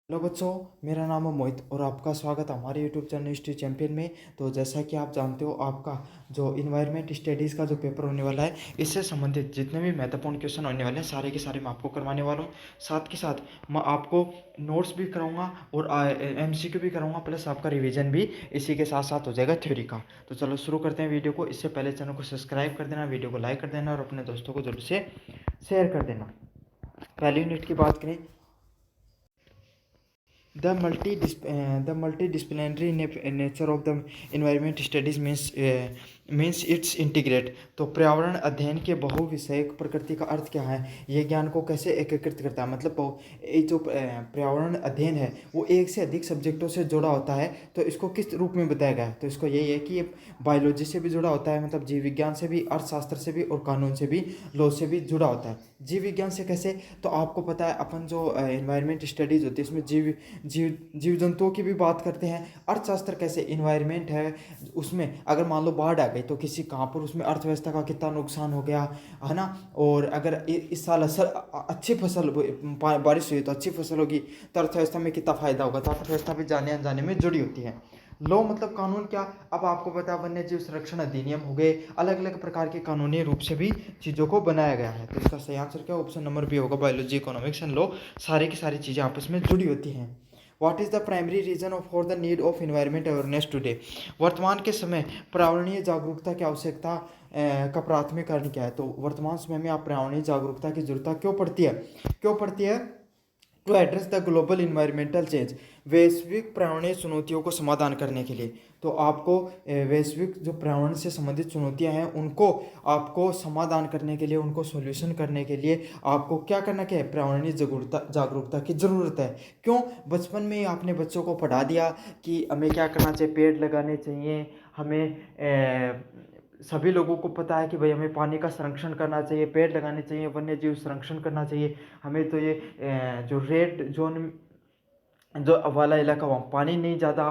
Hello बच्चों, मेरा नाम है मोहित और आपका स्वागत है हमारे यूट्यूब चैनल हिस्ट्री चैंपियन में। तो जैसा कि आप जानते हो, आपका जो इन्वायरमेंट स्टडीज़ का जो पेपर होने वाला है, इससे संबंधित जितने भी महत्वपूर्ण क्वेश्चन होने वाले हैं सारे के सारे मैं आपको करवाने वाला हूँ। साथ के साथ मैं आपको नोट्स भी कराऊंगा और एमसीक्यू भी कराऊंगा, प्लस आपका रिविजन भी इसी के साथ साथ हो जाएगा थ्योरी का। तो चलो शुरू करते हैं वीडियो को। इससे पहले चैनल को सब्सक्राइब कर देना, वीडियो को लाइक कर देना और अपने दोस्तों को जरूर से शेयर कर देना। पहली यूनिट की बात करें, the multidisciplinary nature of the environment studies means it's integrate। तो पर्यावरण अध्ययन के बहुविषयक प्रकृति का अर्थ क्या है? ये ज्ञान को कैसे एकीकृत करता है? मतलब ये जो पर्यावरण अध्ययन है वो एक से अधिक सब्जेक्टों से जुड़ा होता है। तो इसको किस रूप में बताया गया है? तो इसको यही है कि ये बायोलॉजी से भी जुड़ा होता है, मतलब जीव विज्ञान से भी, अर्थशास्त्र से भी और कानून से भी, लॉ से भी जुड़ा होता है। जीव विज्ञान से कैसे? तो आपको पता है अपन जो एनवायरमेंट स्टडीज़ होती है इसमें जीव जंतुओं की भी बात करते हैं। अर्थशास्त्र कैसे? इन्वायरमेंट है, उसमें अगर मान लो बाढ़ आ गई तो किसी कहाँ पर उसमें अर्थव्यवस्था का कितना नुकसान हो गया है ना। और अगर इस साल अच्छी फसल बारिश हुई तो अच्छी फसल होगी तो अर्थव्यवस्था में कितना फायदा होगा। तो अर्थव्यवस्था भी जाने अनजाने में जुड़ी होती है। लॉ मतलब कानून। क्या? अब आपको पता है वन्य जीव संरक्षण अधिनियम हो गए, अलग अलग प्रकार के कानूनी रूप से भी चीज़ों को बनाया गया है। तो इसका सही आंसर क्या? ऑप्शन नंबर बी होगा, बायोलॉजी, इकोनॉमिक्स एंड लॉ। सारी की सारी चीज़ें आपस में जुड़ी होती हैं। What is the primary reason of for the need of environment awareness today? वर्तमान के समय पर्यावरणीय जागरूकता की आवश्यकता का प्राथमिक कारण क्या है? तो वर्तमान समय में आप पर्यावरणीय जागरूकता की जरूरत क्यों पड़ती है? क्यों पड़ती है? To address the global environmental change, वैश्विक पर्यावरणीय चुनौतियों को समाधान करने के लिए। तो आपको वैश्विक जो पर्यावरण से संबंधित चुनौतियां हैं उनको आपको समाधान करने के लिए, उनको सॉल्यूशन करने के लिए आपको क्या करना क्या है? पर्यावरणीय जागरूकता की ज़रूरत है। क्यों? बचपन में ही आपने बच्चों को पढ़ा दिया कि हमें क्या करना चाहिए, पेड़ लगाने चाहिए, हमें सभी लोगों को पता है कि भाई हमें पानी का संरक्षण करना चाहिए, पेड़ लगाने चाहिए, वन्य जीव संरक्षण करना चाहिए। हमें तो ये जो रेड जोन जो वाला इलाका वहाँ पानी नहीं ज़्यादा,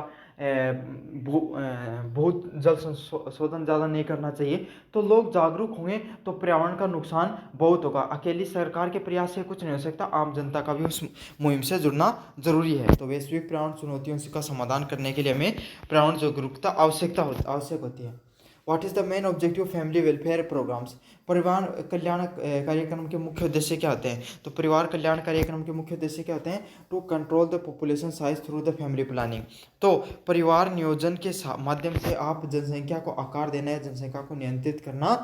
बहुत जल शोधन ज़्यादा नहीं करना चाहिए। तो लोग जागरूक होंगे तो पर्यावरण का नुकसान बहुत होगा। अकेली सरकार के प्रयास से कुछ नहीं हो सकता, आम जनता का भी उस मुहिम से जुड़ना जरूरी है। तो वैश्विक पर्यावरण चुनौतियों का समाधान करने के लिए हमें पर्यावरण जागरूकता आवश्यक होती है। What is the main objective family welfare programmes? परिवार कल्याण कार्यक्रम के मुख्य उद्देश्य क्या होते हैं? तो परिवार कल्याण कार्यक्रम के मुख्य उद्देश्य क्या होते हैं? To control the population size through the family planning. तो परिवार नियोजन के माध्यम से आप जनसंख्या को आकार देना है, जनसंख्या को नियंत्रित करना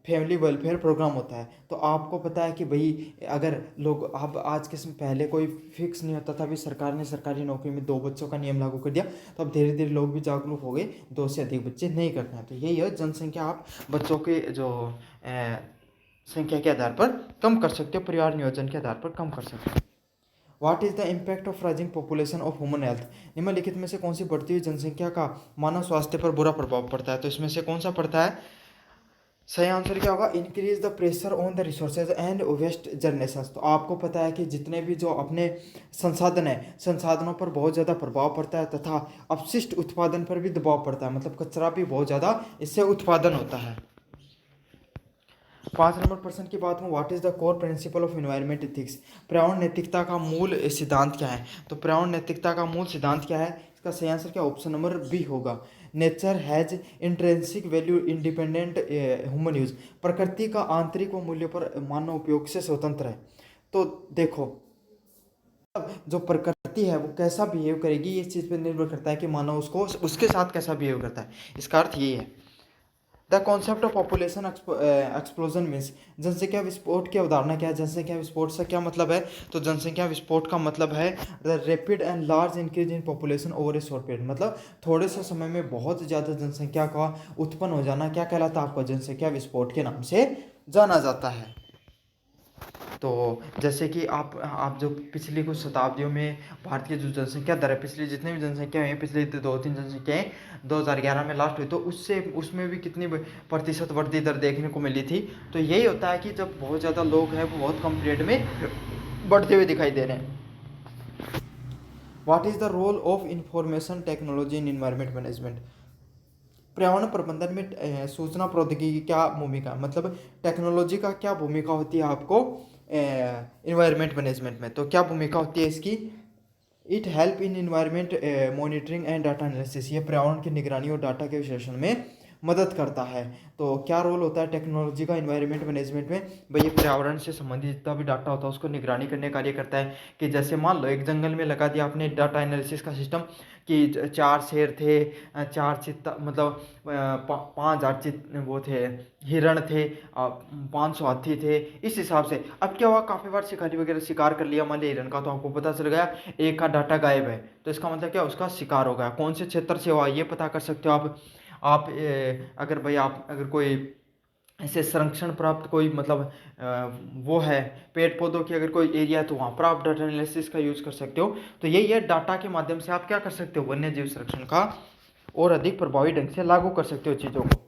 फैमिली वेलफेयर प्रोग्राम होता है। तो आपको पता है कि भाई अगर लोग, अब आज के समय, पहले कोई फिक्स नहीं होता था, अभी सरकार ने सरकारी नौकरी में 2 बच्चों का नियम लागू कर दिया। तो अब धीरे धीरे लोग भी जागरूक हो गए, 2 से अधिक बच्चे नहीं करना है। तो यही है, जनसंख्या आप बच्चों के जो संख्या के आधार पर कम कर सकते हो, परिवार नियोजन के आधार पर कम कर सकते हो। What is the impact of rising population of human health? निम्नलिखित में से कौन सी बढ़ती हुई जनसंख्या का मानव स्वास्थ्य पर बुरा प्रभाव पड़ता है? तो इसमें से कौन सा पड़ता है? सही आंसर क्या होगा? Increase the pressure on the resources and waste generations. तो आपको पता है कि जितने भी जो अपने संसाधन है, संसाधनों पर बहुत ज़्यादा प्रभाव पड़ता है तथा अपशिष्ट उत्पादन पर भी दबाव पड़ता है, मतलब कचरा भी बहुत ज़्यादा इससे उत्पादन होता है। 5 नंबर प्रश्न की बात हूँ, what is the core principle of environment ethics? पर्यावरण नैतिकता का मूल सिद्धांत क्या है? तो पर्यावरण नैतिकता का मूल सिद्धांत क्या है? इसका सही आंसर क्या? ऑप्शन नंबर बी होगा, nature has intrinsic value independent human use. प्रकृति का आंतरिक व मूल्य पर मानव उपयोग से स्वतंत्र है। तो देखो, जो प्रकृति है वो कैसा बिहेव करेगी, ये इस चीज़ पर निर्भर करता है कि मानव उसको उसके साथ कैसा बिहेव करता है। इसका अर्थ यही है। The concept of population explosion means, जनसंख्या विस्फोट की अवधारणा क्या है? जनसंख्या विस्फोट से क्या मतलब है? तो जनसंख्या विस्फोट का मतलब है the rapid and large increase in population over a short period. मतलब थोड़े से समय में बहुत ज़्यादा जनसंख्या का उत्पन्न हो जाना क्या कहलाता है? आपको जनसंख्या विस्फोट के नाम से जाना जाता है। तो जैसे कि आप जो पिछली कुछ शताब्दियों में भारत की जो जनसंख्या दर है, पिछली जितनी भी जनसंख्या हुई है, पिछली 2-3 जनसंख्याएं 2011 में लास्ट हुई, तो उसमें भी कितनी प्रतिशत वृद्धि दर देखने को मिली थी। तो यही होता है कि जब बहुत ज़्यादा लोग हैं वो बहुत कम पीरियड में बढ़ते हुए दिखाई दे रहे हैं। What is the role of information technology in environment management? पर्यावरण प्रबंधन में सूचना प्रौद्योगिकी की क्या भूमिका, मतलब टेक्नोलॉजी का क्या भूमिका होती है आपको इन्वायरमेंट मैनेजमेंट में? तो क्या भूमिका होती है इसकी? It help in environment monitoring and data analysis, ये पर्यावरण की निगरानी और डाटा के विश्लेषण में मदद करता है। तो क्या रोल होता है टेक्नोलॉजी का इन्वायरमेंट मैनेजमेंट में? भाई ये पर्यावरण से संबंधित जितना भी डाटा होता है उसको निगरानी करने का कार्य करता है। कि जैसे मान लो एक जंगल में लगा दिया आपने डाटा एनालिसिस का सिस्टम कि 4 शेर थे, 4 चीता मतलब 5,000 वो थे, हिरण थे, 500 हाथी थे, इस हिसाब से। अब क्या हुआ, काफ़ी बार शिकारी वगैरह शिकार कर लिया मान लिया हिरण का, तो आपको पता चल गया एक का डाटा गायब है, तो इसका मतलब क्या, उसका शिकार हो गया। कौन से क्षेत्र से हुआ ये पता कर सकते हो आप अगर भाई आप अगर कोई ऐसे संरक्षण प्राप्त कोई मतलब वो है पेड़ पौधों की अगर कोई एरिया है तो वहाँ पर आप डाटा एनालिसिस का यूज़ कर सकते हो। तो यही है, डाटा के माध्यम से आप क्या कर सकते हो, वन्य जीव संरक्षण का और अधिक प्रभावी ढंग से लागू कर सकते हो चीज़ों को।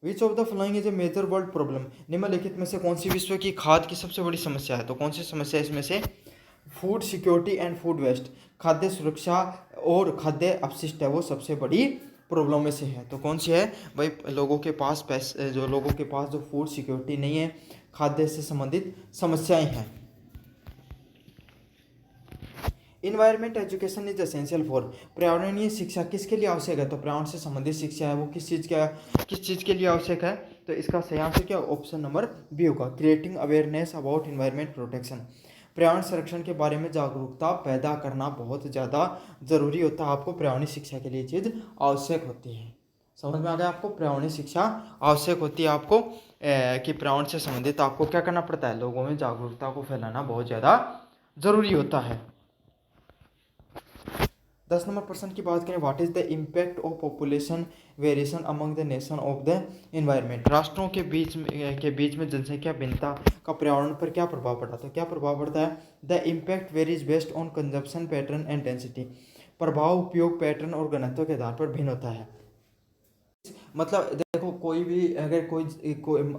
Which of the following is a major world problem, निम्नलिखित में से कौन सी विश्व की खाद्य की सबसे बड़ी समस्या है? तो कौन सी समस्या है इसमें से? Food security and food waste, खाद्य सुरक्षा और खाद्य अपशिष्ट है वो सबसे बड़ी प्रॉब्लम में से है। तो कौन सी है भाई? लोगों के पास पैसे, जो लोगों के पास जो फूड सिक्योरिटी नहीं है, खाद्य से संबंधित समस्याएं हैं। Environment education is essential for, पर्यावरणीय शिक्षा किसके लिए आवश्यक है? तो पर्यावरण से संबंधित शिक्षा है वो किस चीज़ के लिए आवश्यक है? तो इसका सही आंसर क्या, ऑप्शन नंबर बी होगा, creating awareness about environment protection. पर्यावरण संरक्षण के बारे में जागरूकता पैदा करना बहुत ज़्यादा ज़रूरी होता है। आपको पर्यावरणीय शिक्षा के लिए चीज़ आवश्यक होती है। समझ में आ गया आपको? पर्यावरणीय शिक्षा आवश्यक होती है आपको कि पर्यावरण से संबंधित आपको क्या करना पड़ता है, लोगों में जागरूकता को फैलाना बहुत ज़्यादा ज़रूरी होता है। 10 नंबर प्रश्न की बात करें, what is the impact of population variation among the nation of the environment, राष्ट्रों के बीच में जनसंख्या भिन्नता का पर्यावरण पर क्या प्रभाव पड़ता है? तो क्या प्रभाव पड़ता है? The impact varies based on consumption pattern and density, प्रभाव उपयोग पैटर्न और घनत्व के आधार पर भिन्न होता है। मतलब देखो कोई भी अगर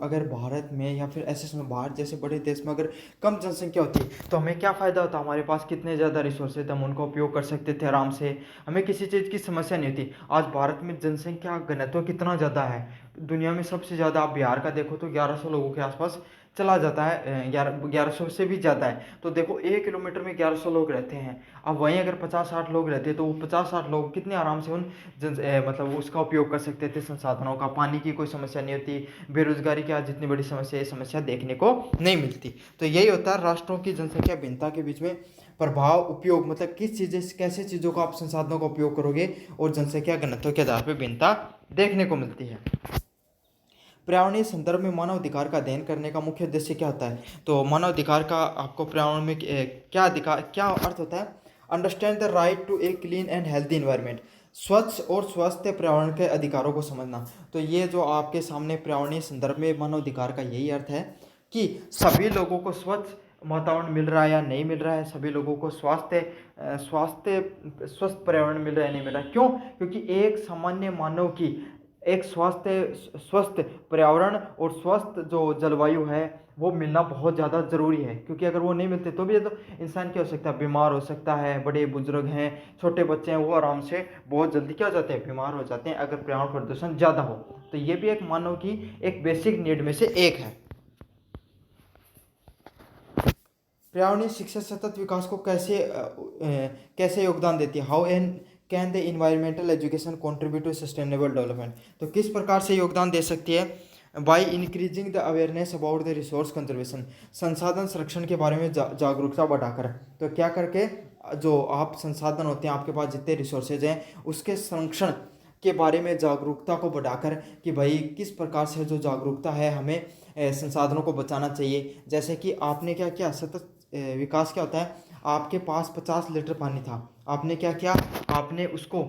अगर भारत में या फिर ऐसे समय भारत जैसे बड़े देश में अगर कम जनसंख्या होती तो हमें क्या फ़ायदा होता, हमारे पास कितने ज़्यादा रिसोर्सेज हम उनका उपयोग कर सकते थे आराम से, हमें किसी चीज़ की समस्या नहीं होती। आज भारत में जनसंख्या घनत्व कितना ज़्यादा है, दुनिया में सबसे ज़्यादा। आप बिहार का देखो तो 1100 लोगों के आसपास चला जाता है, 1100 से भी ज़्यादा है। तो देखो 1 किलोमीटर में 1100 लोग रहते हैं। अब वहीं अगर 50-60 लोग रहते तो वो 50-60 लोग कितने आराम से उन मतलब उसका उपयोग कर सकते थे, संसाधनों का। पानी की कोई समस्या नहीं होती, बेरोजगारी की आज जितनी बड़ी समस्या, ये समस्या देखने को नहीं मिलती। तो यही होता है राष्ट्रों की जनसंख्या भिन्नता के बीच में प्रभाव उपयोग, मतलब किस चीज़ें कैसे चीज़ों का आप संसाधनों का उपयोग करोगे, और जनसंख्या घनत्व के आधार पर भिन्नता देखने को मिलती है। पर्यावरणीय संदर्भ में मानव अधिकार का अध्ययन करने का मुख्य उद्देश्य क्या होता है? तो मानव अधिकार का आपको पर्यावरण में क्या अधिकार, क्या अर्थ होता है? Understand the right to a clean and healthy environment, स्वच्छ और स्वस्थ पर्यावरण के अधिकारों को समझना। तो ये जो आपके सामने पर्यावरणीय संदर्भ में मानव अधिकार का यही अर्थ है कि सभी लोगों को स्वच्छ वातावरण मिल रहा है या नहीं मिल रहा है, सभी लोगों को स्वस्थ पर्यावरण मिल रहा है नहीं मिल रहा है। क्यों? क्योंकि एक सामान्य मानव की एक स्वस्थ पर्यावरण और स्वस्थ जो जलवायु है वो मिलना बहुत ज़्यादा ज़रूरी है। क्योंकि अगर वो नहीं मिलते तो भी तो इंसान क्या हो सकता है, बीमार हो सकता है। बड़े बुजुर्ग हैं, छोटे बच्चे हैं, वो आराम से बहुत जल्दी क्या हो जाते हैं, बीमार हो जाते हैं अगर पर्यावरण प्रदूषण ज़्यादा हो। तो ये भी एक मानव की एक बेसिक नीड में से एक है। पर्यावरणीय शिक्षा सतत विकास को कैसे योगदान देती है? How an can the environmental education contribute to sustainable development, तो किस प्रकार से योगदान दे सकती है? By increasing the awareness about the resource conservation, संसाधन संरक्षण के बारे में जागरूकता बढ़ाकर। तो क्या करके, जो आप संसाधन होते हैं आपके पास जितने रिसोर्सेज हैं उसके संरक्षण के बारे में जागरूकता को बढ़ाकर, कि भाई किस प्रकार से जो जागरूकता है हमें संसाधनों को बचाना चाहिए। जैसे कि आपने क्या किया, सतत विकास क्या होता है, आपके पास 50 लीटर पानी था, आपने क्या किया, आपने उसको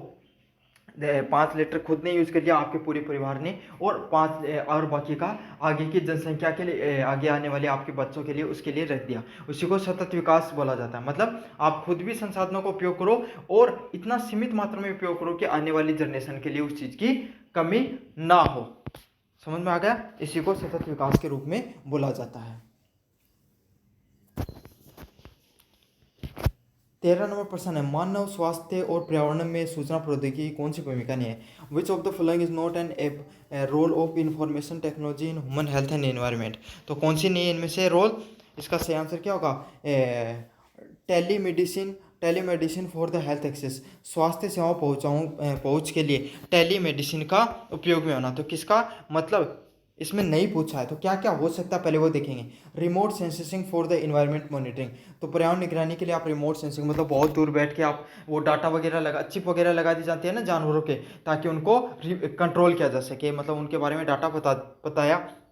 5 लीटर खुद ने यूज़ कर लिया, आपके पूरे परिवार ने, और 5 और बाकी का आगे की जनसंख्या के लिए, आगे आने वाले आपके बच्चों के लिए, उसके लिए रख दिया। उसी को सतत विकास बोला जाता है। मतलब आप खुद भी संसाधनों का उपयोग करो और इतना सीमित मात्रा में उपयोग करो कि आने वाली जनरेशन के लिए उस चीज़ की कमी ना हो। समझ में आ गया? इसी को सतत विकास के रूप में बोला जाता है। 13 नंबर प्रश्न है, मानव स्वास्थ्य और पर्यावरण में सूचना प्रौद्योगिकी की कौन सी भूमिका नहीं है? Which of the following is not an role of information technology in human health and environment, तो कौन सी नहीं है इनमें से रोल? इसका सही आंसर क्या होगा? Telemedicine, telemedicine for the health access, स्वास्थ्य सेवाओं पहुँच के लिए टेलीमेडिसिन का उपयोग में होना। तो किसका मतलब इसमें नहीं पूछा है, तो क्या क्या हो सकता है पहले वो देखेंगे। Remote sensing for the environment monitoring, तो पर्यावरण निगरानी के लिए आप रिमोट सेंसिंग मतलब बहुत दूर बैठ के आप वो डाटा वगैरह लगा, चिप वगैरह लगा दी जाती है ना जानवरों के, ताकि उनको कंट्रोल किया जा सके, मतलब उनके बारे में डाटा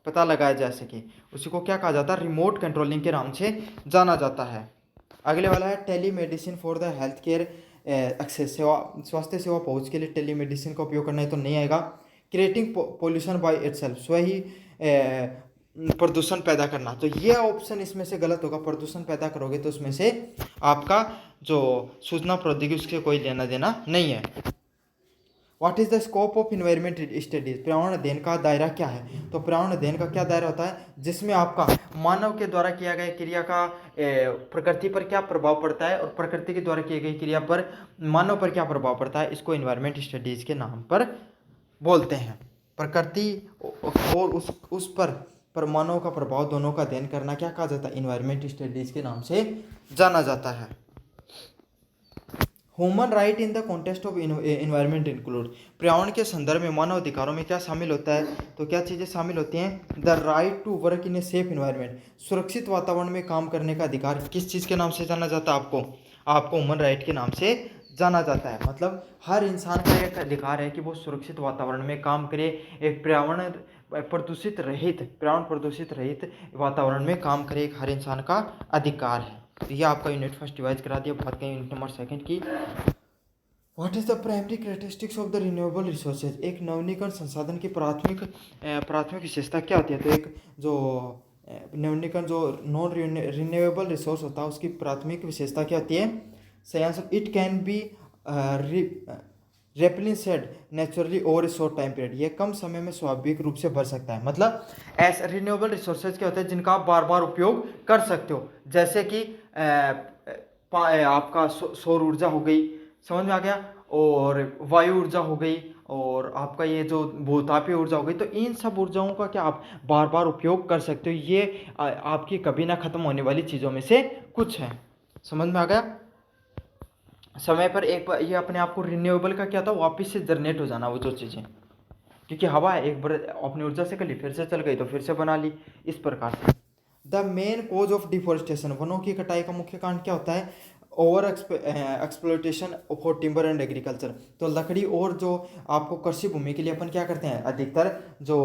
पता लगाया जा सके। उसी को क्या कहा जाता है, रिमोट कंट्रोलिंग के नाम से जाना जाता है। अगले वाला है telemedicine for the health care access, सेवा स्वास्थ्य सेवा पहुँच के लिए टेलीमेडिसिन का उपयोग करना है तो नहीं आएगा। क्रिएटिंग पोल्यूशन बाय इटसेल्फ, स्वयं ही प्रदूषण पैदा करना, तो ये ऑप्शन इसमें से गलत होगा। प्रदूषण पैदा करोगे तो उसमें से आपका जो सूचना प्रौद्योगिकी उससे कोई लेना देना नहीं है। What is the scope of environment studies, पर्यावरण अध्ययन का दायरा क्या है। तो पर्यावरण अध्ययन का क्या दायरा होता है, जिसमें आपका मानव के द्वारा किया गया क्रिया का प्रकृति पर क्या प्रभाव पड़ता है और प्रकृति के द्वारा की गई क्रिया पर मानव पर क्या प्रभाव पड़ता है, इसको इन्वायरमेंट स्टडीज के नाम पर बोलते हैं। प्रकृति और उस पर मानव का प्रभाव दोनों का अध्ययन करना क्या कहा जाता है, इन्वायरमेंट स्टडीज के नाम से जाना जाता है। Human right in the context of environment include, पर्यावरण के संदर्भ में मानव अधिकारों में क्या शामिल होता है, तो क्या चीज़ें शामिल होती हैं। The right to work in a safe environment, सुरक्षित वातावरण में काम करने का अधिकार किस चीज़ के नाम से जाना जाता है, आपको ह्यूमन राइट के नाम से जाना जाता है। मतलब हर इंसान का एक अधिकार है कि वो सुरक्षित वातावरण में काम करे, एक पर्यावरण प्रदूषित रहित वातावरण में काम करे, एक हर इंसान का अधिकार है। तो ये आपका यूनिट फर्स्ट डिवाइज करा दिया। बात करें यूनिट नंबर सेकंड की। What is the primary characteristics of the renewable resources, एक नवीनीकरण संसाधन की प्राथमिक विशेषता क्या होती है। तो एक जो नवीनीकरण जो नॉन रिन्यूएबल रिसोर्स होता है उसकी प्राथमिक विशेषता क्या होती है। सही answer, it can be replenished naturally over a short time period, ये कम समय में स्वाभाविक रूप से बढ़ सकता है। मतलब ऐसे रिन्यूएबल रिसोर्सेज क्या होते हैं जिनका आप बार बार उपयोग कर सकते हो, जैसे कि आपका सौर ऊर्जा हो गई, समझ में आ गया, और वायु ऊर्जा हो गई, और आपका ये जो भूतापीय ऊर्जा हो गई। तो इन सब ऊर्जाओं का क्या आप बार बार उपयोग कर सकते हो, ये आपकी कभी ना खत्म होने वाली चीज़ों में से कुछ है। समझ में आ गया। समय पर एक बार ये अपने आप को रिन्यूएबल का क्या था, वापस से जनरेट हो जाना वो जो चीज़ें, क्योंकि हवा है एक बार अपनी ऊर्जा से कर ली, फिर से चल गई तो फिर से बना ली, इस प्रकार से। The main cause of deforestation, वनों की कटाई का मुख्य कारण क्या होता है, over exploitation for timber and agriculture, तो लकड़ी और जो आपको कृषि भूमि के लिए अपन क्या करते हैं, अधिकतर जो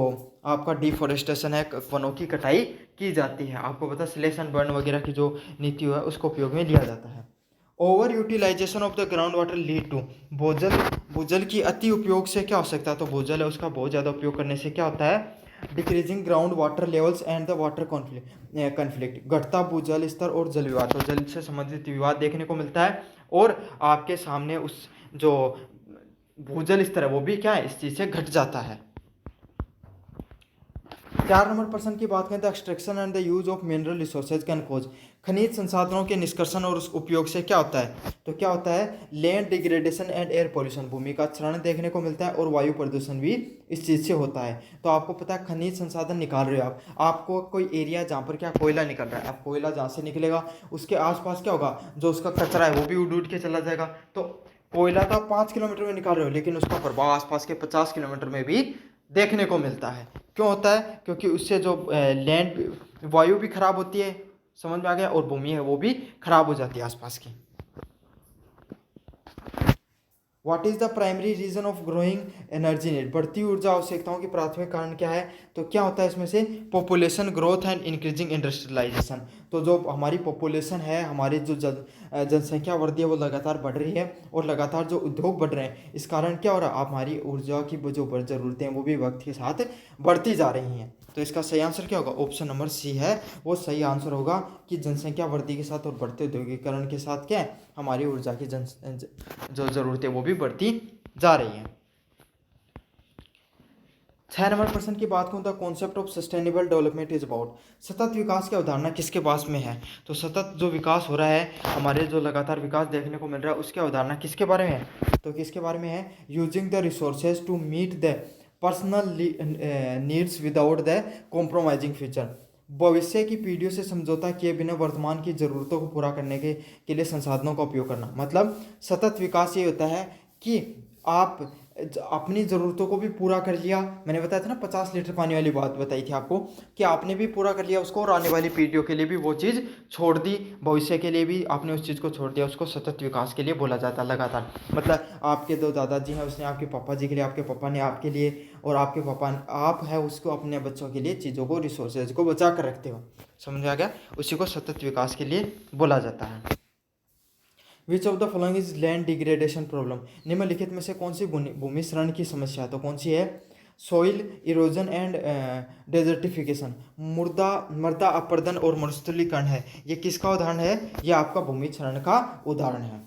आपका डिफोरेस्टेशन है, वनों की कटाई की जाती है। आपको पता स्लेश एंड बर्न वगैरह की जो नीति है उसको उपयोग में लिया जाता है। Over utilisation of the ground water lead to, भूजल की अति उपयोग से क्या हो सकता है, तो भूजल है उसका बहुत ज़्यादा उपयोग करने से क्या होता है, decreasing ground water levels and the water conflict, घटता भूजल स्तर और जल विवाद, तो जल से संबंधित विवाद देखने को मिलता है, और आपके सामने उस जो भूजल स्तर है वो भी क्या है, इस चीज़ से घट जाता है। 4 नंबर प्रश्न की बात करें तो extraction and the use of mineral resources can cause, खनिज संसाधनों के निष्कर्षण और उस उपयोग से क्या होता है, तो क्या होता है, land degradation and air pollution, भूमि का क्षरण देखने को मिलता है, और वायु प्रदूषण भी इस चीज़ से होता है। तो आपको पता है खनिज संसाधन निकाल रहे हो आपको कोई एरिया जहाँ पर क्या कोयला निकल रहा है, अब कोयला जहाँ से निकलेगा उसके आसपास क्या होगा, जो उसका कचरा है वो भी उड़ के चला जाएगा। तो कोयला तो आप 5 किलोमीटर में निकाल रहे हो, लेकिन उसका प्रभाव आसपास के 50 किलोमीटर में भी देखने को मिलता है। क्यों होता है, क्योंकि उससे जो लैंड वायु भी खराब होती है, समझ में आ गया, और भूमि है वो भी खराब हो जाती है आसपास की। What is the primary reason of growing energy need, बढ़ती ऊर्जा आवश्यकताओं की प्राथमिक कारण क्या है, तो क्या होता है इसमें से, population growth and increasing industrialisation, तो जो हमारी पॉपुलेशन है, हमारी जो जनसंख्या वृद्धि है वो लगातार बढ़ रही है, और लगातार जो उद्योग बढ़ रहे हैं, इस कारण क्या हो रहा है, हमारी ऊर्जा की जो ज़रूरतें हैं वो भी वक्त के साथ बढ़ती जा रही हैं। तो इसका सही आंसर क्या होगा, ऑप्शन नंबर सी है वो सही आंसर होगा, कि जनसंख्या वृद्धि के साथ और बढ़ते औद्योगिकरण के साथ क्या है, हमारी ऊर्जा की जो ज़रूरतें वो भी बढ़ती जा रही हैं। 6 नंबर प्रश्न की बात करूँ तो concept of sustainable development is about, सतत विकास की अवधारणा किसके पास में है, तो सतत जो विकास हो रहा है, हमारे जो लगातार विकास देखने को मिल रहा है, उसकी अवधारणा किसके बारे में है, तो किसके बारे में है, using the resources to meet the personal needs without the compromising future, भविष्य की पीढ़ियों से समझौता किए बिना वर्तमान की ज़रूरतों को पूरा करने के लिए संसाधनों का उपयोग करना। मतलब सतत विकास ये होता है कि आप अपनी ज़रूरतों को भी पूरा कर लिया। मैंने बताया था ना 50 लीटर पानी वाली बात बताई थी आपको, कि आपने भी पूरा कर लिया उसको और आने वाली पीढ़ियों के लिए भी वो चीज़ छोड़ दी, भविष्य के लिए भी आपने उस चीज़ को छोड़ दिया। उसको सतत विकास के लिए बोला जाता है लगातार। मतलब आपके दो दादाजी हैं, उसने आपके पापा जी के लिए, आपके पापा ने आपके लिए, और आपके पापा आप है उसको अपने बच्चों के लिए चीज़ों को, रिसोर्सेज को बचा कर रखते हो। समझ आ गया? उसी को सतत विकास के लिए बोला जाता है। Which of the following is land degradation problem? निम्नलिखित में से कौन सी भूमि क्षरण की समस्या है? तो कौन सी है? सॉइल इरोजन एंड डेजर्टिफिकेशन, मृदा अपरदन और मरुस्थलीकरण है। ये किसका उदाहरण है? ये आपका भूमि क्षरण का उदाहरण है।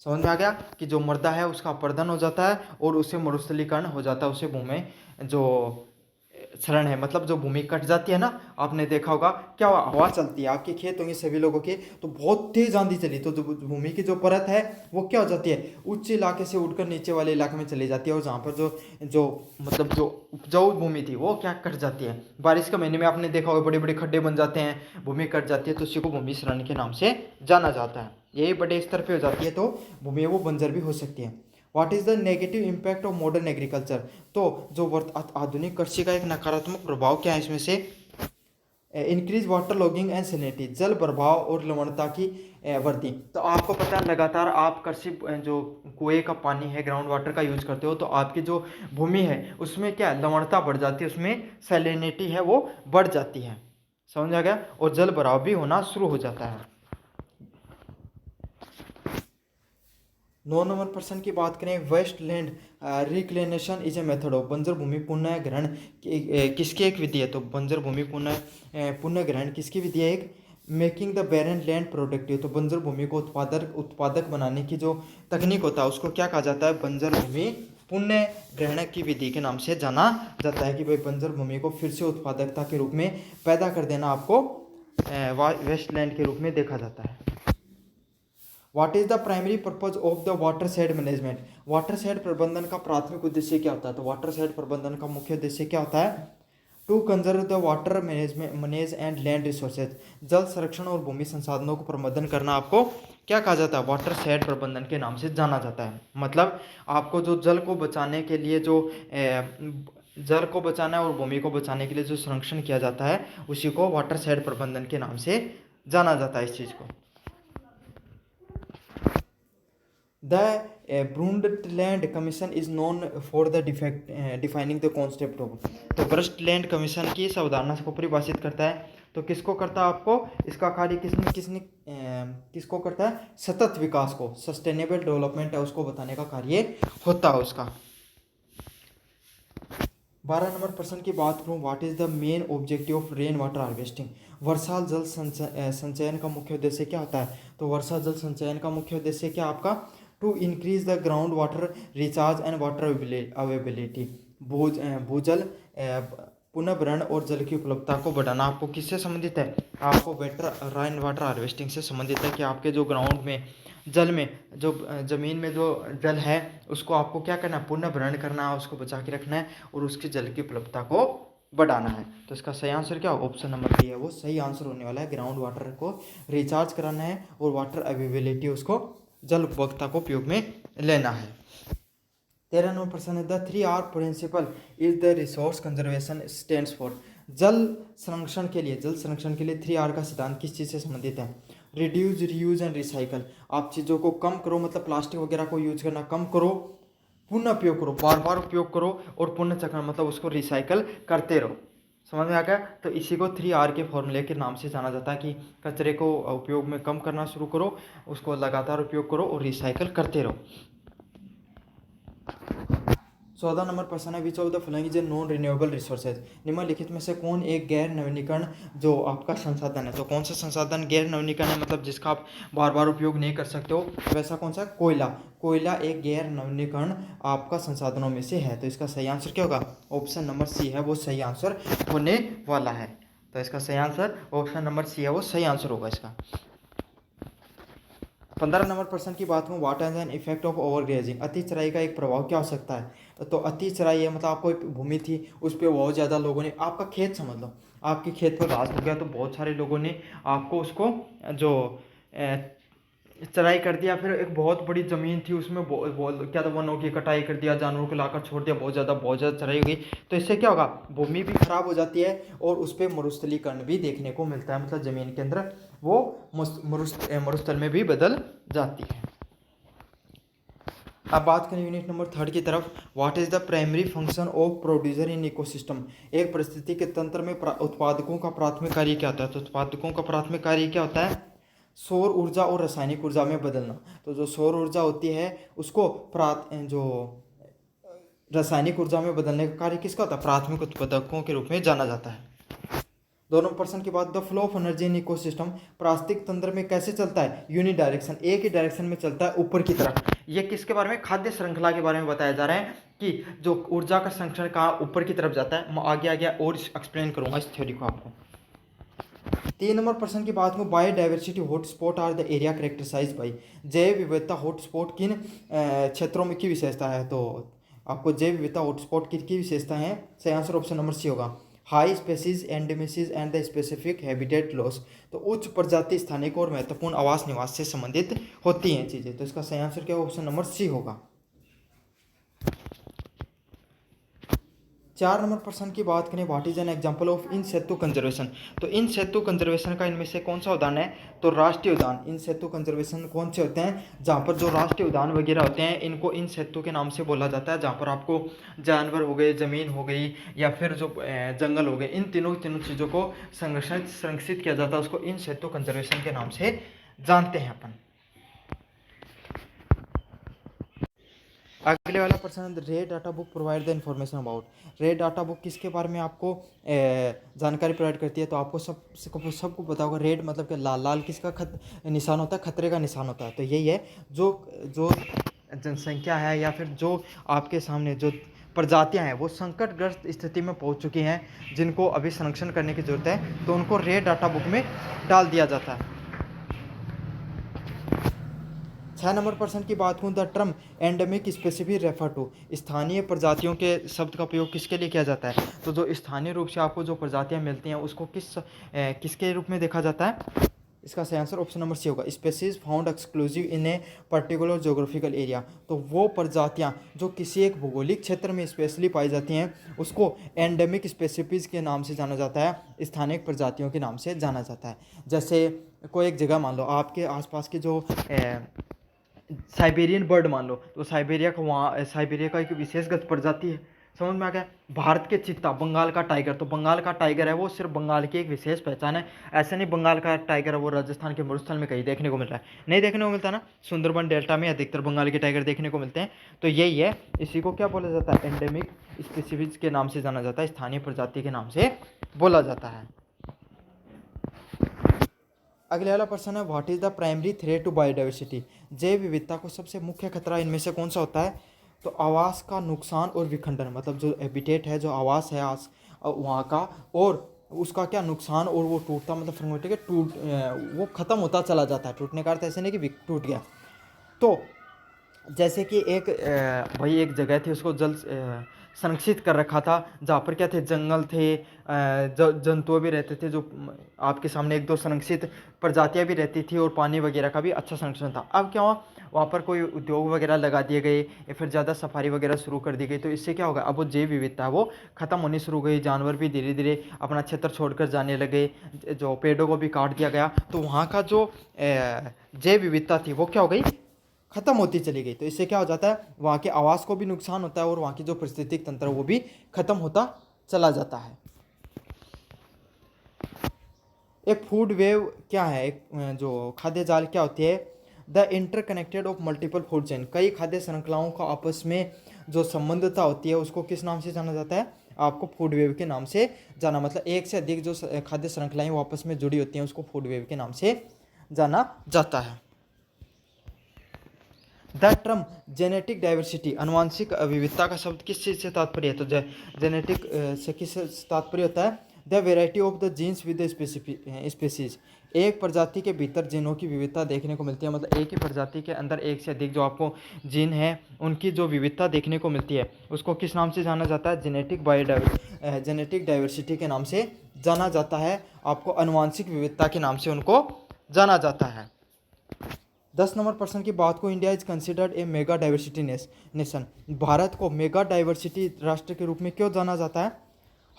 समझ में आ गया कि जो मृदा है उसका अपरदन हो जाता है और उससे मरुस्थलीकरण हो जाता है, उससे भूमि जो क्षरण है, मतलब जो भूमि कट जाती है ना। आपने देखा होगा क्या हवा चलती है, आपके खेत होंगे सभी लोगों के, तो बहुत तेज आंधी चली तो जो भूमि की जो परत है वो क्या हो जाती है, उच्च इलाके से उड़कर नीचे वाले इलाके में चली जाती है, और जहाँ पर जो जो मतलब जो उपजाऊ भूमि थी वो क्या कट जाती है। बारिश के महीने में आपने देखा होगा बड़े बड़े खड्डे बन जाते हैं, भूमि कट जाती है, तो उसी को भूमि क्षरण के नाम से जाना जाता है। यही बड़े स्तर पर हो जाती है तो भूमि वो बंजर भी हो सकती है। What is the negative impact of modern agriculture? तो जो आधुनिक कृषि का एक नकारात्मक प्रभाव क्या है इसमें से? Increase water logging and salinity, जल प्रभाव और लवणता की वृद्धि। तो आपको पता है लगातार आप कृषि जो कुएं का पानी है, ग्राउंड वाटर का यूज करते हो, तो आपकी जो भूमि है उसमें क्या लवणता बढ़ जाती है, उसमें सैलिनिटी है वो बढ़ जाती है। समझ आ गया? और जल भराव भी होना शुरू हो जाता है। 9 नंबर प्रश्न की बात करें, waste land reclamation is a method of, बंजर भूमि पुनः ग्रहण किसकी एक विधि है? तो बंजर भूमि पुनः ग्रहण किसकी विधि है? एक making the barren land productive, तो बंजर भूमि को उत्पादक बनाने की जो तकनीक होता है उसको क्या कहा जाता है? बंजर भूमि पुनः ग्रहण की विधि के नाम से जाना जाता है। कि भाई बंजर भूमि को फिर से उत्पादकता के रूप में पैदा कर देना आपको वेस्ट लैंड के रूप में देखा जाता है। What is the primary purpose of the water shade management? Water shade प्रबंधन का प्राथमिक उद्देश्य क्या होता है? तो वाटर शेड प्रबंधन का मुख्य उद्देश्य क्या होता है? To conserve the water manage and land resources, जल संरक्षण और भूमि संसाधनों को प्रबंधन करना आपको क्या कहा जाता है? वाटर शेड प्रबंधन के नाम से जाना जाता है। मतलब आपको जो जल को बचाने के लिए जो जल को बचाना है और भूमि को बचाने के लिए जो संरक्षण किया जाता है उसी को वाटर शेड प्रबंधन के नाम से जाना जाता है इस चीज़ को। The Brundtland Commission is known for the defining the concept of, तो ब्रस्टलैंड कमीशन की इस अवधारणा को परिभाषित करता है। तो किसको करता है? आपको इसका कार्य किसको करता है? सतत विकास को, सस्टेनेबल डेवलपमेंट है उसको बताने का कार्य होता है उसका। 12 नंबर प्रश्न की बात करूँ, what is the main objective of rain water harvesting? वर्षा जल संचयन का मुख्य उद्देश्य क्या होता है? तो वर्षा जल संचयन का मुख्य उद्देश्य क्या आपका? To increase the ground water recharge and water availability, भूजल पुनर्भरण और जल की उपलब्धता को बढ़ाना। आपको किससे संबंधित है? आपको बेटर रेन वाटर हार्वेस्टिंग से संबंधित है कि आपके जो ग्राउंड में जल में जो ज़मीन में जो जल है उसको आपको क्या करना है? पुनर्भरण करना है, उसको बचा के रखना है और उसकी जल की उपलब्धता को बढ़ाना है। तो इसका सही आंसर क्या? ऑप्शन नंबर डी है वो सही आंसर होने वाला है। ग्राउंड वाटर को रिचार्ज कराना है और वाटर अवेलेबिलिटी उसको जल उपभोक्ता को उपयोग में लेना है। 13 नंबर प्रश्न है, the 3R principle is the resource conservation stands for, जल संरक्षण के लिए 3R का सिद्धांत किस चीज़ से संबंधित है? Reduce, reuse and recycle. आप चीज़ों को कम करो, मतलब प्लास्टिक वगैरह को यूज करना कम करो, पुनः उपयोग करो, बार बार उपयोग करो, और पुनः चक्रण मतलब उसको रिसाइकल करते रहो। समझ में आ गया? तो इसी को 3R के फॉर्मूले के नाम से जाना जाता है कि कचरे को उपयोग में कम करना शुरू करो, उसको लगातार उपयोग करो और रिसाइकल करते रहो। 14 नंबर प्रश्न है, which of the following is a non renewable resources? निम्नलिखित में से कौन एक गैर नवीनीकरण जो आपका संसाधन है? तो कौन सा संसाधन गैर नवीनीकरण है, मतलब जिसका आप बार बार उपयोग नहीं कर सकते हो, वैसा कौन सा? कोयला एक गैर नवीनीकरण आपका संसाधनों में से है। तो इसका सही आंसर क्या होगा? ऑप्शन नंबर सी है वो सही आंसर होने वाला है। तो इसका सही आंसर ऑप्शन नंबर सी है वो सही आंसर होगा इसका। 15 नंबर प्रश्न की बात करूँ, what is an effect of over grazing, अति चराई का एक प्रभाव क्या हो सकता है। तो अति चराई है मतलब आपको एक भूमि थी उस पर बहुत ज़्यादा लोगों ने, आपका खेत समझ लो, आपके खेत पर घास हो गया तो बहुत सारे लोगों ने आपको उसको जो चराई कर दिया, फिर एक बहुत बड़ी ज़मीन थी उसमें क्या था, वनों की कटाई कर दिया, जानवरों को लाकर छोड़ दिया, बहुत ज़्यादा चराई हो गई। तो इससे क्या होगा, भूमि भी खराब हो जाती है और उस पर मरुस्थलीकरण भी देखने को मिलता है, मतलब ज़मीन के अंदर वो मरुस्थल में भी बदल जाती है। अब बात करें यूनिट नंबर 3 की तरफ, what is the primary function of producer in ecosystem, एक परिस्थिति के तंत्र में उत्पादकों का प्राथमिक कार्य क्या होता है। तो उत्पादकों का प्राथमिक कार्य क्या होता है, सौर ऊर्जा और रासायनिक ऊर्जा में बदलना। तो जो सौर ऊर्जा होती है उसको जो रासायनिक ऊर्जा में बदलने का कार्य किसका होता है, प्राथमिक उत्पादकों के रूप में जाना जाता है। 2 नंबर की बात, the flow of energy in ecosystem, पारिस्थितिक तंत्र में कैसे चलता है, यूनि डायरेक्शन, एक ही डायरेक्शन में चलता है ऊपर की तरफ। ये किसके बारे में, खाद्य श्रृंखला के बारे में बताया जा रहा है कि जो ऊर्जा का संरक्षण कहाँ ऊपर की तरफ जाता है। मैं आगे आगे और एक्सप्लेन करूंगा इस थ्योरी को आपको। 3 नंबर की बात करूँ, biodiversity hotspot are the area characterise by, जैव विविधता हॉटस्पॉट किन क्षेत्रों में की विशेषता है। तो आपको जैव विविधता हॉटस्पॉट की विशेषता है, सही आंसर ऑप्शन नंबर सी होगा। High species endemism and the specific habitat loss, तो उच्च प्रजाति स्थानिक और महत्वपूर्ण आवास निवास से संबंधित होती हैं चीज़ें। तो इसका सही आंसर क्या ऑप्शन नंबर सी होगा। 4 नंबर की बात करें, what is an example of in Setu conservation, तो इन सेतु कंजर्वेशन का इनमें से कौन सा उदाहरण है। तो राष्ट्रीय उद्यान, इन सेतु कंजर्वेशन कौन से होते हैं, जहाँ पर जो राष्ट्रीय उद्यान वगैरह होते हैं इनको इन सेतु के नाम से बोला जाता है, जहाँ पर आपको जानवर हो गए, ज़मीन हो गई या फिर जो जंगल हो गए, इन तीनों चीज़ों को संरक्षित किया जाता है, उसको इन सेतु कंजर्वेशन के नाम से जानते हैं अपन। अगले वाला प्रश्न, red data book provide the information about, red data book किसके बारे में आपको जानकारी प्रोवाइड करती है। तो आपको सबको पता होगा, रेड मतलब कि लाल, लाल किसका निशान होता है, खतरे का निशान होता है। तो यही है जो जो जनसंख्या है या फिर जो आपके सामने जो प्रजातियां हैं वो संकटग्रस्त स्थिति में पहुंच चुकी हैं, जिनको अभी संरक्षण करने की जरूरत है, तो उनको रेड डाटा बुक में डाल दिया जाता है। 6 नंबर की बात करूँ, the term endemic specific refer to, स्थानीय प्रजातियों के शब्द का प्रयोग किसके लिए किया जाता है। तो जो स्थानीय रूप से आपको जो प्रजातियां मिलती हैं उसको किसके रूप में देखा जाता है। इसका सही आंसर ऑप्शन नंबर सी होगा, species found exclusive in a particular geographical area. तो वो प्रजातियां जो किसी एक भौगोलिक क्षेत्र में स्पेशली पाई जाती हैं उसको एंडेमिक स्पेसिफिज के नाम से जाना जाता है, स्थानिक प्रजातियों के नाम से जाना जाता है। जैसे कोई एक जगह मान लो आपके आसपास के जो साइबेरियन बर्ड मान लो, तो साइबेरिया का वहाँ साइबेरिया का एक विशेषगत प्रजाति है, समझ में आ गया। भारत के चीता, बंगाल का टाइगर, तो बंगाल का टाइगर है वो सिर्फ बंगाल की एक विशेष पहचान है। ऐसे नहीं बंगाल का टाइगर है वो राजस्थान के मरुस्थल में कहीं देखने को मिल रहा है, नहीं देखने को मिलता ना, सुंदरबन डेल्टा में अधिकतर बंगाल के टाइगर देखने को मिलते हैं। तो यही है, इसी को क्या बोला जाता है, एंडेमिक स्पीसीज के नाम से जाना जाता है, स्थानीय प्रजाति के नाम से बोला जाता है। अगले वाला प्रश्न है, what is the primary threat to biodiversity, जैव विविधता को सबसे मुख्य खतरा इनमें से कौन सा होता है। तो आवास का नुकसान और विखंडन, मतलब जो हैबिटेट है, जो आवास है वहाँ का, और उसका क्या नुकसान, और वो टूटता मतलब फ्रेगमेंट वो ख़त्म होता चला जाता है। टूटने का अर्थ ऐसे नहीं कि टूट गया। तो जैसे कि भाई एक जगह थी उसको जल संरक्षित कर रखा था, जहाँ पर क्या थे, जंगल थे, जंतु भी रहते थे, जो आपके सामने एक दो संरक्षित प्रजातियाँ भी रहती थी, और पानी वगैरह का भी अच्छा संरक्षण था। अब क्या हुआ, वहाँ पर कोई उद्योग वगैरह लगा दिए गए या फिर ज़्यादा सफारी वगैरह शुरू कर दी गई, तो इससे क्या होगा, अब वो जैव विविधता है वो ख़त्म होनी शुरू हो गई, जानवर भी धीरे धीरे अपना क्षेत्र छोड़कर जाने लगे, जो पेड़ों को भी काट दिया गया, तो वहाँ का जो जैव विविधता थी वो क्या हो गई, खत्म होती चली गई। तो इससे क्या हो जाता है, वहाँ के आवास को भी नुकसान होता है और वहाँ की जो पारिस्थितिक तंत्र वो भी खत्म होता चला जाता है। एक फूड वेव क्या है, एक जो खाद्य जाल क्या होती है, the interconnected of multiple food chain, कई खाद्य श्रृंखलाओं का आपस में जो संबंधता होती है उसको किस नाम से जाना जाता है, आपको फूड वेव के नाम से जाना, मतलब एक से अधिक जो खाद्य श्रृंखलाएं वो आपस में जुड़ी होती हैं उसको फूड वेव के नाम से जाना जाता है। द टर्म जेनेटिक डाइवर्सिटी, अनुवांशिक विविधता का शब्द किस चीज़ से तात्पर्य है। तो जेनेटिक से किस तात्पर्य होता है, the variety of the genes with the species, एक प्रजाति के भीतर जीनों की विविधता देखने को मिलती है, मतलब एक ही प्रजाति के अंदर एक से अधिक जो आपको जीन है उनकी जो विविधता देखने को मिलती है उसको किस नाम से जाना जाता है? जेनेटिक डाइवर्सिटी के नाम से जाना जाता है। आपको आनुवांशिक विविधता के नाम से उनको जाना जाता है। 10 नंबर प्रश्न की बात को, India is considered a mega diversity nation, Bharat को मेगा डाइवर्सिटी राष्ट्र के रूप में क्यों जाना जाता है?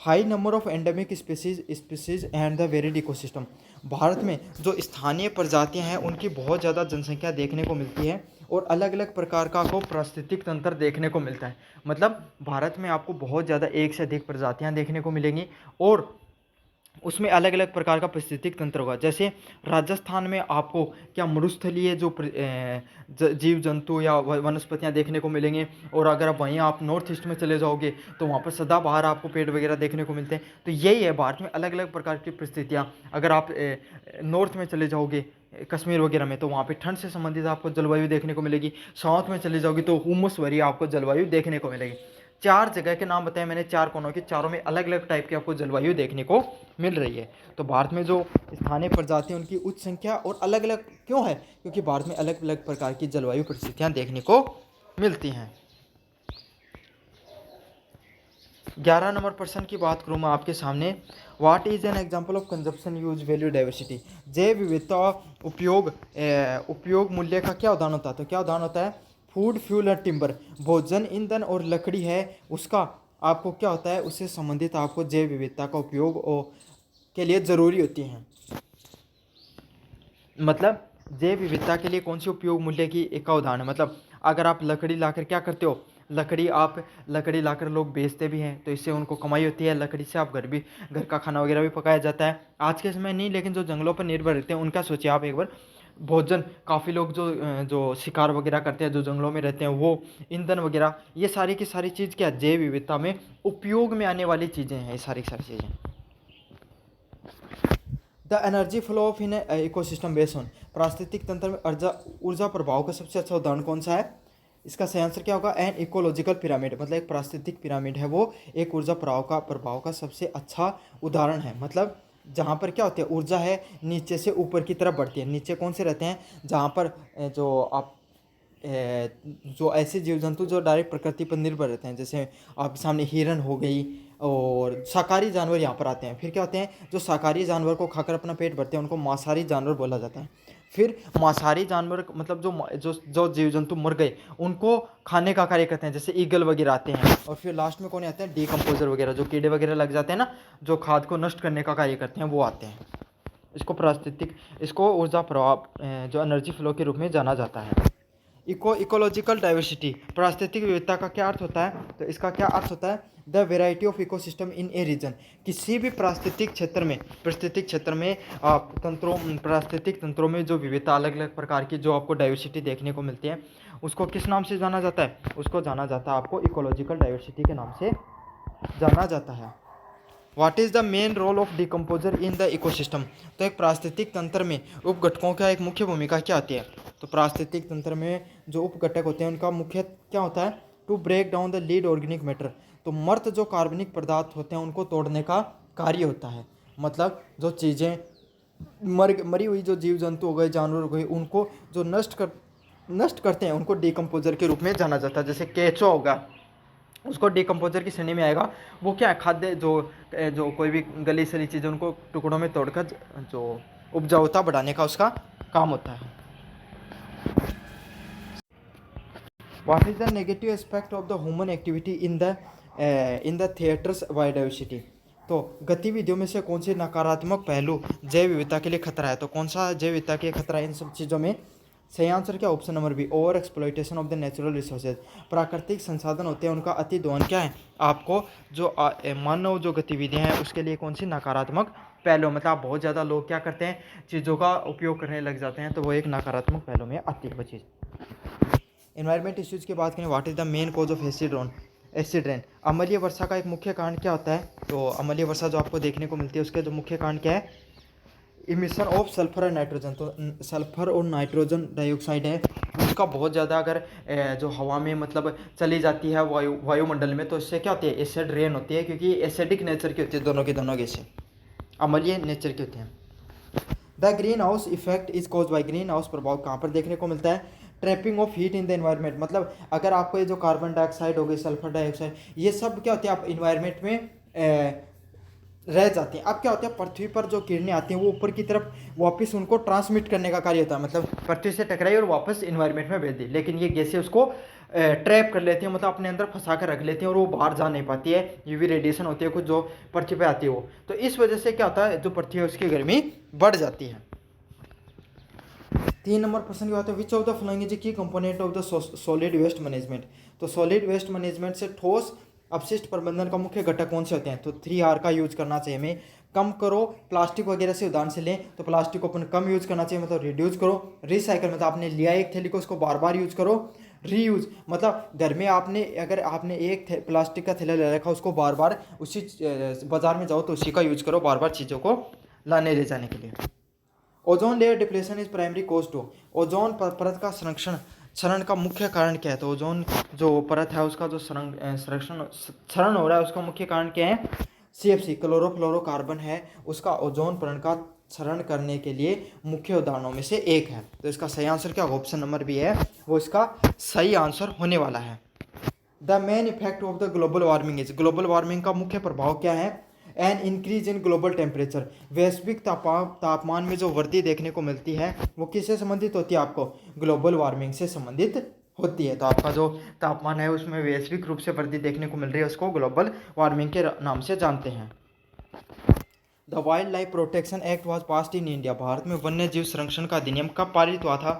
High number of endemic species and the varied ecosystem, Bharat में जो स्थानीय प्रजातियां हैं उनकी बहुत ज़्यादा जनसंख्या देखने को मिलती है और अलग अलग प्रकार का आपको पारिस्थितिक तंत्र देखने को मिलता है। मतलब भारत में आपको बहुत ज़्यादा एक से अधिक प्रजातियां देखने को मिलेंगी और उसमें अलग अलग प्रकार का पारिस्थितिक तंत्र होगा। जैसे राजस्थान में आपको क्या मरुस्थलीय जो जीव जंतु या वनस्पतियां देखने को मिलेंगे, और अगर आप वहीं आप नॉर्थ ईस्ट में चले जाओगे तो वहाँ पर सदाबहार आपको पेड़ वगैरह देखने को मिलते हैं। तो यही है, भारत में अलग अलग प्रकार की परिस्थितियाँ। अगर आप नॉर्थ में चले जाओगे कश्मीर वगैरह में तो वहाँ पे ठंड से संबंधित आपको जलवायु देखने को मिलेगी। साउथ में चले जाओगे तो हुमस भरी आपको जलवायु देखने को मिलेगी। 4 जगह के नाम बताए मैंने, 4 कोनों के, चारों में अलग अलग टाइप की आपको जलवायु देखने को मिल रही है। तो भारत में जो स्थानीय प्रजाति उनकी उच्च संख्या और अलग अलग क्यों है? क्योंकि भारत में अलग अलग प्रकार की जलवायु परिस्थितियां देखने को मिलती हैं। 11 नंबर प्रश्न की बात करूँ मैं आपके सामने, what is an example of consumption use value diversity, जैव विविधता उपयोग मूल्य का क्या उदाहरण होता है? तो क्या उदाहरण होता है? फूड, फ्यूल और टिम्बर, भोजन, ईंधन और लकड़ी है उसका आपको क्या होता है? उससे संबंधित आपको जैव विविधता का उपयोग के लिए ज़रूरी होती हैं। मतलब जैव विविधता के लिए कौन सी उपयोग मूल्य की एक का उदाहरण है? मतलब अगर आप लकड़ी लाकर क्या करते हो? लकड़ी लाकर लोग बेचते भी हैं तो इससे उनको कमाई होती है। लकड़ी से आप घर का खाना वगैरह भी पकाया जाता है। आज के समय नहीं, लेकिन जो जंगलों पर निर्भर रहते हैं उनका सोचिए आप एक बार। भोजन, काफ़ी लोग जो शिकार वगैरह करते हैं, जो जंगलों में रहते हैं, वो ईंधन वगैरह, ये सारी की सारी चीज़ क्या जैव विविधता में उपयोग में आने वाली चीज़ें हैं, ये सारी की सारी चीज़ें। The energy flow of in ecosystem based on, पारिस्थितिक तंत्र में ऊर्जा प्रभाव का सबसे अच्छा उदाहरण कौन सा है? इसका सही आंसर क्या होगा? एन इकोलॉजिकल पिरामिड, मतलब एक पारिस्थितिक पिरामिड है, वो एक ऊर्जा प्रभाव का सबसे अच्छा उदाहरण है। मतलब जहाँ पर क्या होती है, ऊर्जा है नीचे से ऊपर की तरफ बढ़ती है। नीचे कौन से रहते हैं? जहाँ पर जो ऐसे जीव जंतु जो डायरेक्ट प्रकृति पर निर्भर रहते हैं, जैसे आपके सामने हिरन हो गई, और शाकाहारी जानवर यहाँ पर आते हैं। फिर क्या होते हैं? जो शाकाहारी जानवर को खाकर अपना पेट भरते हैं उनको मांसाहारी जानवर बोला जाता है। फिर मांसाहारी जानवर मतलब जो जीव जंतु मर गए उनको खाने का कार्य करते हैं, जैसे ईगल वगैरह आते हैं। और फिर लास्ट में कौन आते हैं? डीकम्पोजर वगैरह, जो कीड़े वगैरह लग जाते हैं ना, जो खाद को नष्ट करने का कार्य करते हैं, वो आते हैं। इसको ऊर्जा प्रभाव जो एनर्जी फ्लो के रूप में जाना जाता है। इकोलॉजिकल डाइवर्सिटी, पारिस्थितिक विविधता का क्या अर्थ होता है? तो इसका क्या अर्थ होता है? The variety of ecosystem in a region, किसी भी पारिस्थितिक क्षेत्र में पारिस्थितिक तंत्रों में जो विविधता, अलग अलग प्रकार की जो आपको डाइवर्सिटी देखने को मिलती है, उसको किस नाम से जाना जाता है? उसको जाना जाता है आपको इकोलॉजिकल डाइवर्सिटी के नाम से जाना जाता है। What is the main role of decomposer in the ecosystem, तो एक पारिस्थितिक तंत्र में उपघटकों का एक मुख्य भूमिका क्या होती है? तो पारिस्थितिक तंत्र में जो उपघटक होते हैं उनका मुख्य क्या होता है? To break down the lead organic matter, तो मर्त जो कार्बनिक पदार्थ होते हैं उनको तोड़ने का कार्य होता है। मतलब जो चीज़ें मरी हुई जो जीव जंतु हो गए, जानवर हो गए, उनको जो नष्ट करते हैं उनको डिकम्पोजर के रूप में जाना जाता है। जैसे केंचुआ होगा, उसको डिकम्पोजर की श्रेणी में आएगा। वो क्या है? खाद्य जो कोई भी गली सली चीज़ें उनको टुकड़ों में तोड़कर जो उपजाऊता बढ़ाने का उसका काम होता है। What is the negative aspect of the human activity in the theatres biodiversity, तो गतिविधियों में से कौन से नकारात्मक पहलू जैव विविधता के लिए खतरा है? तो कौन सा जैव विविधता के लिए खतरा है इन सब चीज़ों में? सही आंसर क्या? Option number B, over exploitation of the natural resources, प्राकृतिक संसाधन होते हैं उनका अति दोहन क्या है? आपको जो मानव जो गतिविधियां हैं उसके लिए कौन सी नकारात्मक पहलू, मतलब आप बहुत ज़्यादा लोग क्या करते हैं, चीज़ों का उपयोग करने लग जाते हैं, तो वो एक नकारात्मक पहलू में आती है वो चीज़। एनवायरमेंट इश्यूज़ की बात करें, what is the main cause of acid rain, अम्लीय वर्षा का एक मुख्य कारण क्या होता है? तो अम्लीय वर्षा जो आपको देखने को मिलती है उसके जो मुख्य कारण क्या है? Emission of sulphur and nitrogen, तो सल्फर और नाइट्रोजन डाइऑक्साइड है उसका बहुत ज़्यादा अगर जो हवा में मतलब चली जाती है वायुमंडल में, तो इससे क्या होती है, एसिड रेन होती है, क्योंकि एसिडिक नेचर की होती है दोनों की दोनों गैसें, अम्लीय नेचर की होती हैं। The green house effect is cause by, green house प्रभाव कहाँ पर देखने को मिलता है, trapping of heat in the environment, मतलब अगर आपको ये जो कार्बन डाइऑक्साइड हो गई, सल्फर डाइऑक्साइड, ये सब क्या होती है, आप इन्वायरमेंट में रह जाती हैं। अब क्या होता है, पृथ्वी पर जो किरणें आती हैं वो ऊपर की तरफ वापस उनको ट्रांसमिट करने का कार्य होता है, मतलब पृथ्वी से टकराई और वापस इन्वायरमेंट में भेज दी, लेकिन ये गैसें उसको ट्रैप कर लेती हैं, मतलब अपने अंदर फंसा कर रख लेती हैं और वो बाहर जा नहीं पाती है, यूवी रेडिएशन होती है कुछ जो पृथ्वी पे आती है वो, तो इस वजह से क्या होता है, जो पृथ्वी है उसकी गर्मी बढ़ जाती है। 3 नंबर प्रश्न की बात है, which of the following is key component of the solid waste management, तो सॉलिड वेस्ट मैनेजमेंट से ठोस अपशिष्ट प्रबंधन का मुख्य घटक कौन से होते हैं, तो 3R का यूज करना चाहिए हमें। कम करो, प्लास्टिक वगैरह से उदाहरण से लें तो प्लास्टिक को अपन कम यूज करना चाहिए, मतलब रिड्यूस करो। रिसाइकल मतलब आपने लिया एक थैली को उसको बार बार यूज करो। रीयूज मतलब घर में आपने अगर आपने एक प्लास्टिक का थैला ले रखा उसको बार बार उसी बाजार में जाओ तो उसी का यूज करो बार बार चीज़ों को लाने ले जाने के लिए। Ozone layer depletion is primary cause to, ozone परत का क्षरण का मुख्य कारण क्या है, तो ओजोन जो परत है उसका जो क्षरण हो रहा है उसका मुख्य कारण क्या है, CFC क्लोरोफ्लोरोकार्बन है, उसका ओजोन परत का क्षरण करने के लिए मुख्य उदाहरणों में से एक है। तो इसका सही आंसर क्या होगा, ऑप्शन नंबर बी है वो इसका सही आंसर होने वाला है। The main effect of the global warming is, global warming का मुख्य प्रभाव क्या है, an increase in global temperature, वैश्विक तापमान में जो वृद्धि देखने को मिलती है वो किससे संबंधित होती है, आपको ग्लोबल वार्मिंग से संबंधित होती है। तो आपका जो तापमान है उसमें वैश्विक रूप से वृद्धि देखने को मिल रही है, उसको ग्लोबल वार्मिंग के नाम से जानते हैं। The wild life protection act was passed in India, Bharat में वन्य जीव संरक्षण का अधिनियम कब पारित हुआ था,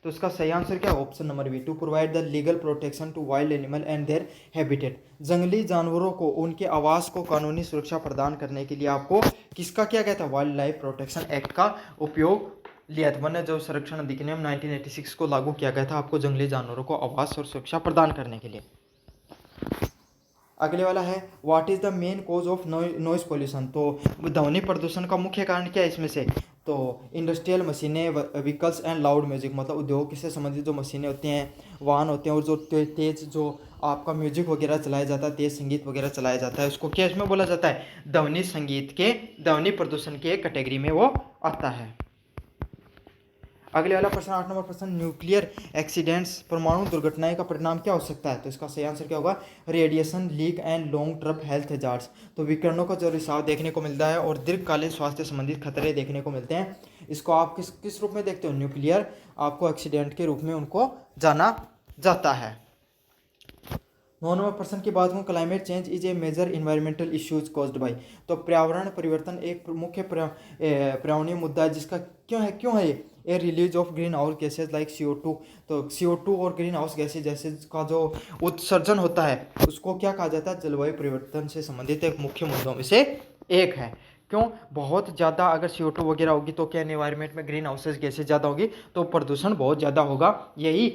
तो इसका सही आंसर क्या है, option number B, to provide the legal protection to wild animal and their habitat, जंगली जानवरों को उनके आवास को कानूनी सुरक्षा प्रदान करने के लिए आपको किसका किया गया था, वाइल्ड लाइफ प्रोटेक्शन एक्ट का उपयोग लिया था। वन्य जीव संरक्षण अधिनियम 1986 को लागू किया गया था आपको जंगली जानवरों को आवास और सुरक्षा प्रदान करने के लिए। अगले वाला है, what is the main cause of noise pollution, तो ध्वनि प्रदूषण का मुख्य कारण क्या है इसमें से, तो इंडस्ट्रियल मशीनें, व्हीकल्स एंड लाउड म्यूजिक, मतलब उद्योग से संबंधित जो मशीनें होती हैं, वाहन होते हैं, और जो तेज जो आपका म्यूजिक वगैरह चलाया जाता है, तेज संगीत वगैरह चलाया जाता है, उसको क्या इसमें बोला जाता है, ध्वनि प्रदूषण के कैटेगरी में वो आता है। अगले वाला प्रश्न 8 नंबर प्रश्न, न्यूक्लियर एक्सीडेंट्स, परमाणु दुर्घटनाएं का परिणाम क्या हो सकता है, तो इसका सही आंसर क्या होगा, radiation leak and long term health hazards, तो विकिरणों का जो रिसाव देखने को मिलता है और दीर्घकालीन स्वास्थ्य संबंधित खतरे देखने को मिलते हैं। इसको आप किस रूप में देखते हो, न्यूक्लियर आपको एक्सीडेंट के रूप में उनको जाना जाता है। 9 नंबर प्रश्न की बात करूँ, climate change is a major environmental issues caused by, तो पर्यावरण परिवर्तन एक मुख्य पर्यावरणीय मुद्दा है जिसका क्यों है ये release of green house gases like CO2, तो CO2 और ग्रीन हाउस गैसेज जैसे का जो उत्सर्जन होता है उसको क्या कहा जाता है, जलवायु परिवर्तन से संबंधित एक मुख्य मुद्दों में से एक है। क्यों, बहुत ज़्यादा अगर CO2 वगैरह होगी तो क्या एनवायरनमेंट में ग्रीन हाउसेज गैसेज ज़्यादा होगी तो प्रदूषण बहुत ज़्यादा होगा, यही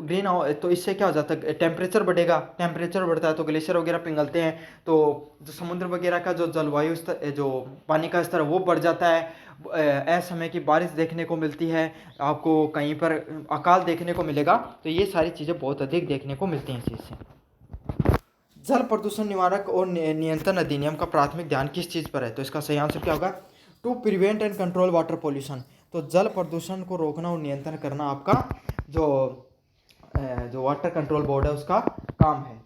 ग्रीन हाउस, तो इससे क्या हो जाता है, टेम्परेचर बढ़ेगा, टेम्परेचर बढ़ता है तो ग्लेशियर वगैरह पिघलते हैं, तो जो समुद्र वगैरह का जो जलवायु स्तर, जो पानी का स्तर वो बढ़ जाता है, असमय की बारिश देखने को मिलती है, आपको कहीं पर अकाल देखने को मिलेगा, तो ये सारी चीज़ें बहुत अधिक देखने को मिलती हैं इस चीज़ से। जल प्रदूषण निवारक और नियंत्रण अधिनियम का प्राथमिक ध्यान किस चीज़ पर है, तो इसका सही आंसर क्या होगा, to prevent and control water pollution, तो जल प्रदूषण को रोकना और नियंत्रण करना आपका जो वाटर कंट्रोल बोर्ड है उसका काम है।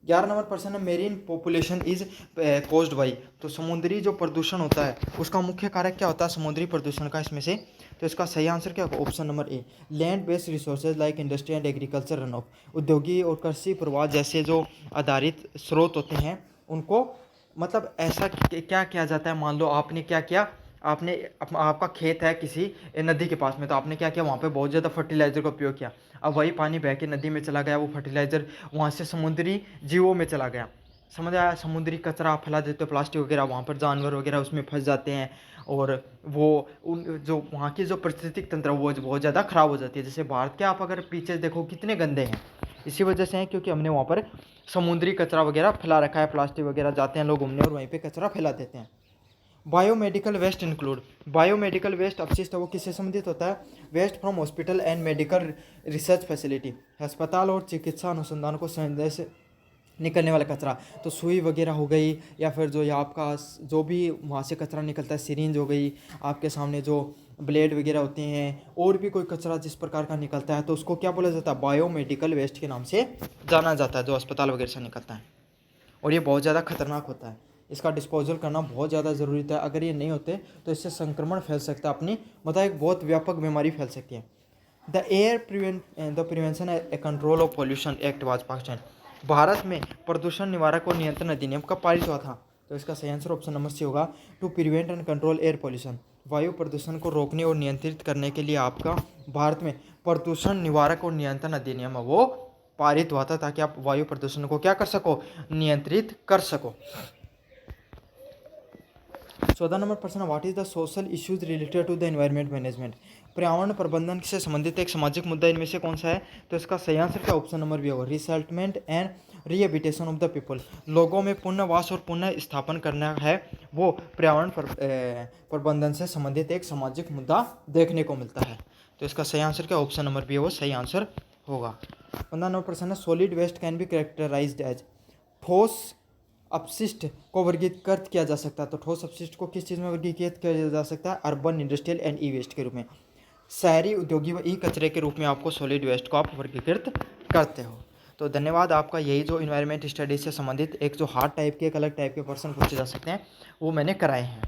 11 नंबर प्रश्न है, marine population is caused by, तो समुद्री जो प्रदूषण होता है उसका मुख्य कारक क्या होता है समुद्री प्रदूषण का इसमें से, तो इसका सही आंसर क्या होगा, option number A, land based resources like industry and agriculture run of, उद्योगी और कृषि प्रवाह जैसे जो आधारित स्रोत होते हैं उनको, मतलब ऐसा क्या किया जाता है, मान लो आपने क्या किया, आपका खेत है किसी नदी के पास में, तो आपने क्या किया, वहाँ पे बहुत ज़्यादा फर्टिलाइज़र का उपयोग किया, अब वही पानी बह के नदी में चला गया, वो फर्टिलाइज़र वहाँ से समुद्री जीवों में चला गया, समझ आया, समुद्री कचरा आप फैला देते हो प्लास्टिक वगैरह, वहाँ पर जानवर वगैरह उसमें फंस जाते हैं, और वो जो वहाँ की जो पारिस्थितिक तंत्र वो बहुत ज़्यादा ख़राब हो जाती है। जैसे भारत के आप अगर पीछे देखो कितने गंदे हैं, इसी वजह से हैं क्योंकि हमने वहाँ पर समुद्री कचरा वगैरह फैला रखा है, प्लास्टिक वगैरह, जाते हैं लोग घूमने और वहीं पर कचरा फैला देते हैं। Biomedical waste include, biomedical waste अपशिष्ट है वो किससे संबंधित होता है? Waste from hospital and medical research facility, अस्पताल और चिकित्सा अनुसंधान को संदेश से निकलने वाला कचरा, तो सुई वगैरह हो गई, या फिर जो ये आपका जो भी वहाँ से कचरा निकलता है, सिरिंज हो गई, आपके सामने जो ब्लेड वगैरह होते हैं, और भी कोई कचरा जिस प्रकार का निकलता है, तो उसको क्या बोला जाता है? बायोमेडिकल वेस्ट के नाम से जाना जाता है, जो अस्पताल वगैरह से निकलता है। और ये बहुत ज़्यादा खतरनाक होता है, इसका डिस्पोजल करना बहुत ज़्यादा ज़रूरी होता है। अगर ये नहीं होते तो इससे संक्रमण फैल सकता है, अपनी मतलब एक बहुत व्यापक बीमारी फैल सकती है। The prevention A control of pollution act was passed. Bharat में प्रदूषण निवारक और नियंत्रण अधिनियम कब पारित हुआ था? तो इसका सही आंसर ऑप्शन नंबर सी होगा, to prevent and control air pollution. वायु प्रदूषण को रोकने और नियंत्रित करने के लिए आपका भारत में प्रदूषण निवारक और नियंत्रण अधिनियम वो पारित हुआ था, ताकि आप वायु प्रदूषण को क्या कर सको? नियंत्रित कर सको। 14 नंबर प्रश्न, what is the social issues related to the environment management. पर्यावरण प्रबंधन से संबंधित एक सामाजिक मुद्दा इनमें से कौन सा है? तो इसका सही आंसर क्या ऑप्शन नंबर बी होगा, resettlement and rehabilitation of the people. लोगों में पुनर्वास और पुनः स्थापन करना है, वो पर्यावरण प्रबंधन से संबंधित एक सामाजिक मुद्दा देखने को मिलता है। तो इसका सही आंसर क्या ऑप्शन नंबर बी वो सही आंसर होगा। 15 नंबर प्रश्न है, solid waste can be characterized as. ठोस अपशिष्ट को वर्गीकृत किया जा सकता है, तो ठोस अपशिष्ट को किस चीज़ में वर्गीकृत किया जा सकता है? Urban, industrial and e waste के रूप में। शहरी, उद्योगी व ई कचरे के रूप में आपको सॉलिड वेस्ट को आप वर्गीकृत करते हो। तो धन्यवाद आपका। यही जो इन्वायरमेंट स्टडीज से संबंधित एक जो हार्ड टाइप के, एक अलग टाइप के प्रश्न पूछे जा सकते हैं, वो मैंने कराए हैं।